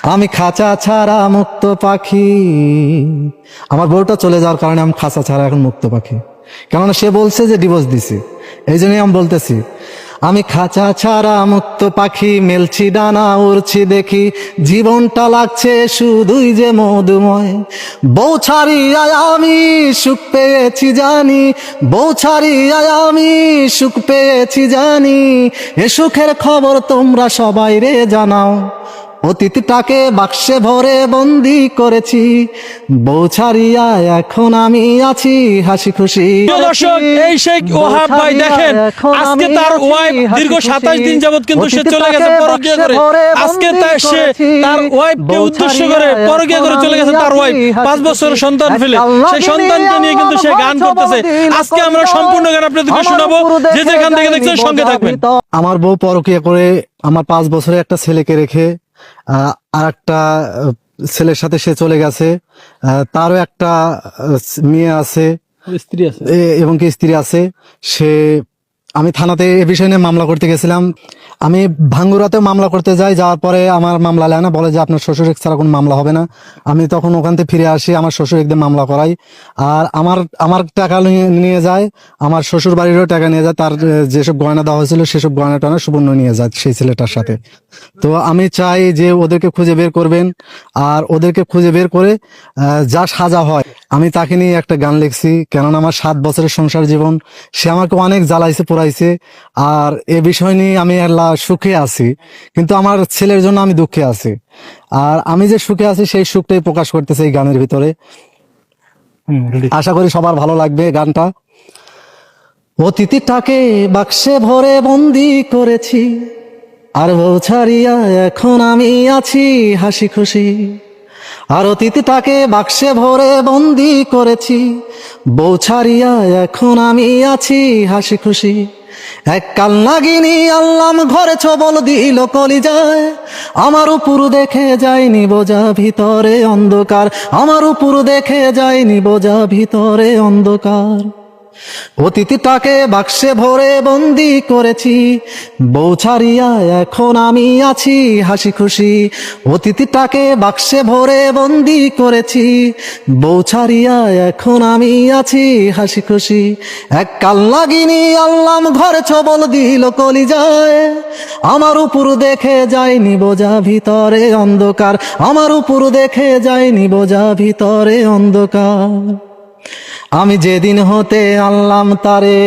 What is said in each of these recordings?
আমি খাঁচা ছাড়া মুক্ত পাখি। আমার বউটা চলে যাওয়ার কারণে আমি খাঁচা ছাড়া এখন মুক্ত পাখি, কেননা সে বলছে যে ডিভোর্স দিছে। এই জন্যই আমি বলতেছি, আমি খাঁচা ছাড়া মুক্ত পাখি, মেলছি ডানা উড়ছি দেখি, জীবনটা লাগছে শুধুই যে মধুময়। বউ ছাড়িয়ায় আমি সুখ পেয়েছি জানি, বউ ছাড়িয়ায় আমি সুখ পেয়েছি জানি, এ সুখের খবর তোমরা সবাই রে জানাও। অতীতটাকে বাক্সে ভরে বন্দি করেছি, বউ ছাড়িয়া এখন আমি আছি হাসি খুশি। দর্শক, এই শেখ ওহাব ভাই দেখেন, আজকে তার ওয়াইফ দীর্ঘ 27 দিন যাবত কিন্তু সে চলে গেছে পরকীয়া করে। আজকে সে তার ওয়াইফকে উদ্দেশ্য করে পরকীয়া করে চলে গেছে। তার ওয়াইফ 5 বছরের সন্তান ফেলে, সেই সন্তানকে নিয়ে কিন্তু সে গান করতেছে। আজকে আমরা সম্পূর্ণ গান আপনাদেরকে শোনাবো, যে যেখান থেকে দেখছেন সঙ্গে থাকবেন। আমার বউ পরকীয়া করে আমার 5 বছরের একটা ছেলেকে রেখে আর একটা ছেলের সাথে সে চলে গেছে। তারও একটা মেয়ে আছে, স্ত্রী আছে এবং কি স্ত্রী আছে। আমি থানাতে এ বিষয় নিয়ে মামলা করতে গেছিলাম। আমি ভাঙ্গুরাতেও মামলা করতে যাই, যাওয়ার পরে আমার মামলা নেয় না, বলে যে আপনার শ্বশুর ছাড়া কোনো মামলা হবে না। আমি তখন ওখান থেকে ফিরে আসি, আমার শ্বশুর একদিন মামলা করাই। আর আমার টাকা নিয়ে যায়, আমার শ্বশুর বাড়িরও টাকা নিয়ে যায়। তার যেসব গয়না দেওয়া হয়েছিল সেসব গয়না টানা সুবর্ণ নিয়ে যায় সেই ছেলেটার সাথে। তো আমি চাই যে ওদেরকে খুঁজে বের করবেন, আর ওদেরকে খুঁজে বের করে যা সাজা হয়। আমি তাকে নিয়ে একটা গান লিখছি, কেননা আমার 7 বছরের সংসার জীবন, সে আমাকে অনেক জ্বালাইছে পোড়াইছে। আর এ বিষয় নিয়ে আমি আল্লাহ সুখে আছি, কিন্তু আমার ছেলের জন্য আমি দুঃখে আছি। আর আমি যে সুখে আছি সেই সুখটাই প্রকাশ করতেছে এই গানের ভিতরে। আশা করি সবার ভালো লাগবে গানটা। অতীতটাকে বাক্সে ভরে বন্দি করেছি, আর বউ ছাড়িয়া এখন আমি আছি হাসি খুশি। আর অতীতটাকে বাক্সে ভরে বন্দি করেছি, বউ ছাড়িয়া এখন আমি আছি হাসি খুশি। এক কাল নাগিনী আল্লাম ঘরে ছবল দিল কলিজায়, আমার উপর দেখে যায়নি বোঝা ভিতরে অন্ধকার, আমার উপর দেখে যায়নি বোঝা ভিতরে অন্ধকার। অতীতটাকে বাক্সে ভরে বন্দি করেছি, বউ ছাড়িয়া এখন আমি আছি হাসি খুশি। অতীতটাকে বাক্সে ভরে বন্দি করেছি, বউ ছাড়িয়া এখন আমি আছি হাসি খুশি। এক কাল নাগিনী আল্লাম ঘরে ছবল দিল কলিজায়, আমার উপর দেখে যায়নি বোঝা ভিতরে অন্ধকার, আমার উপর দেখে যায়নি বোঝা ভিতরে অন্ধকার। আমি যেদিন হতে আনলাম তারে,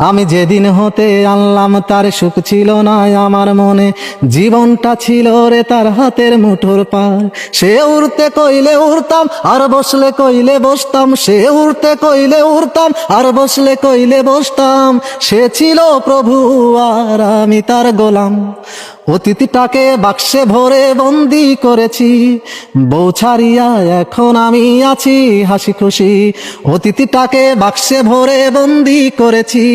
আমি যেদিন হতে আনলাম তারে, সুখ ছিল না আমার মনে, জীবনটা ছিল রে তার হাতের মুঠোর পার। সে উড়তে কইলে উড়তাম, আর বসলে কইলে বসতাম, সে উড়তে কইলে উড়তাম, আর বসলে কইলে বসতাম। সে ছিল প্রভু আর আমি তার গোলাম। অতীতটাকে বাক্সে ভরে বন্দি করেছি, বউ ছাড়িয়া এখন আমি আছি হাসি খুশি। অতীতটাকে বাক্সে ভরে বন্দি করেছি,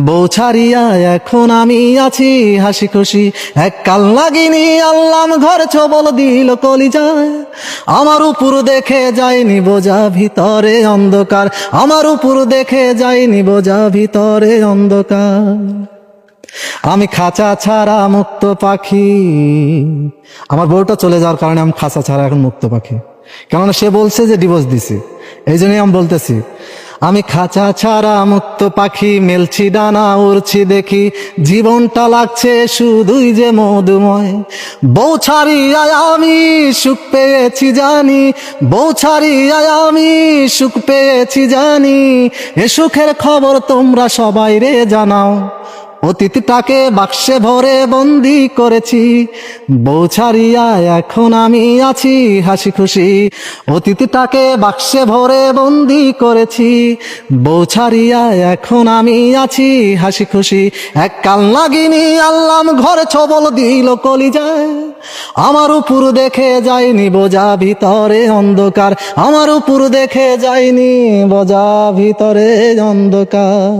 বউ ছাড়িয়া এখন আমি আছি হাসি খুশি। এক কাল নাগিনী আল্লাম ঘরে ছবল দিল কলিজায়, আমার উপর দেখে যায়নি বোঝা ভিতরে অন্ধকার, আমার উপর দেখে যায়নি বোঝা ভিতরে অন্ধকার। আমি খাঁচা ছাড়া মুক্ত পাখি। আমার বউটা চলে যাওয়ার কারণে আমি খাঁচা ছাড়া এখন মুক্ত পাখি, কেননা সে বলছে যে ডিভোর্স দিছে। এই জন্যই আমি বলতেছি, আমি খাঁচা ছাড়া মুক্ত পাখি, মেলছি ডানা উড়ছি দেখি, জীবনটা লাগছে শুধুই যে মধুময়। বউ ছাড়িয়ায় আমি সুখ পেয়েছি জানি, বউ ছাড়িয়ায় আমি সুখ পেয়েছি জানি, এ সুখের খবর তোমরা সবাই রে জানাও। অতীতটাকে বাক্সে ভরে বন্দি করেছি, বউ ছাড়িয়া এখন আমি আছি হাসি খুশি। অতীতটাকে বাক্সে ভরে বন্দি করেছি, বউ ছাড়িয়া এখন আমি আছি হাসি খুশি। এক কাল নাগিনী আল্লাম ঘরে ছবল দিল কলিজায়, আমার উপর দেখে যায়নি বোঝা ভিতরে অন্ধকার, আমার উপর দেখে যায়নি বোঝা ভিতরে অন্ধকার।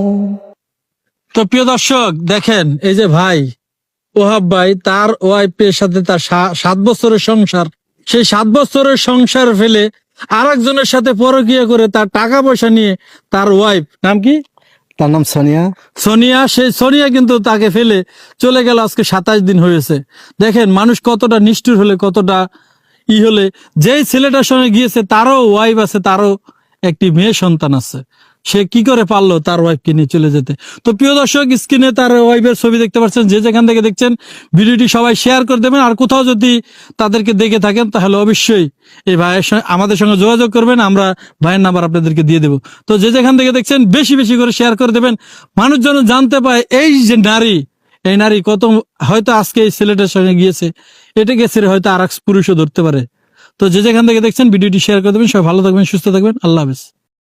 তো প্রিয় দর্শক দেখেন, এই যে ভাই ওহাব ভাই, তার ওয়াইফের সাথে তার 7 বছরের সংসার, সেই 7 বছরের সংসার ফেলে আরেকজনের সাথে পরকীয়া করে তার টাকা পয়সা নিয়ে তার ওয়াইফ, নাম কি, তার নাম সোনিয়া। সোনিয়া কিন্তু তাকে ফেলে চলে গেল, আজকে 27 দিন হয়েছে। দেখেন মানুষ কতটা নিষ্ঠুর হলে, কতটা হলে, যেই ছেলেটার সঙ্গে গিয়েছে তারও ওয়াইফ আছে, তারও একটি মেয়ে সন্তান আছে, সে কি করে পারলো তার ওয়াইফকে নিয়ে চলে যেতে। তো প্রিয় দর্শক, স্ক্রিনে তার ওয়াইফের ছবি দেখতে পাচ্ছেন, যে যেখান থেকে দেখছেন ভিডিওটি সবাই শেয়ার করে দেবেন। আর কোথাও যদি তাদেরকে দেখে থাকেন তাহলে অবশ্যই এই ভাইয়ের সঙ্গে আমাদের সঙ্গে যোগাযোগ করবেন, আমরা ভাইয়ের নাম্বার আপনাদেরকে দিয়ে দেবো। তো যে যেখান থেকে দেখছেন বেশি বেশি করে শেয়ার করে দেবেন, মানুষ যেন জানতে পায় এই যে নারী, এই নারী কত, হয়তো আজকে এই ছেলেটার সঙ্গে গিয়েছে, এটা গেছে হয়তো আর এক পুরুষও ধরতে পারে। তো যে যেখান থেকে দেখছেন ভিডিওটি শেয়ার করে দেবেন। সবাই ভালো থাকবেন, সুস্থ থাকবেন, আল্লাহ হাফেজ।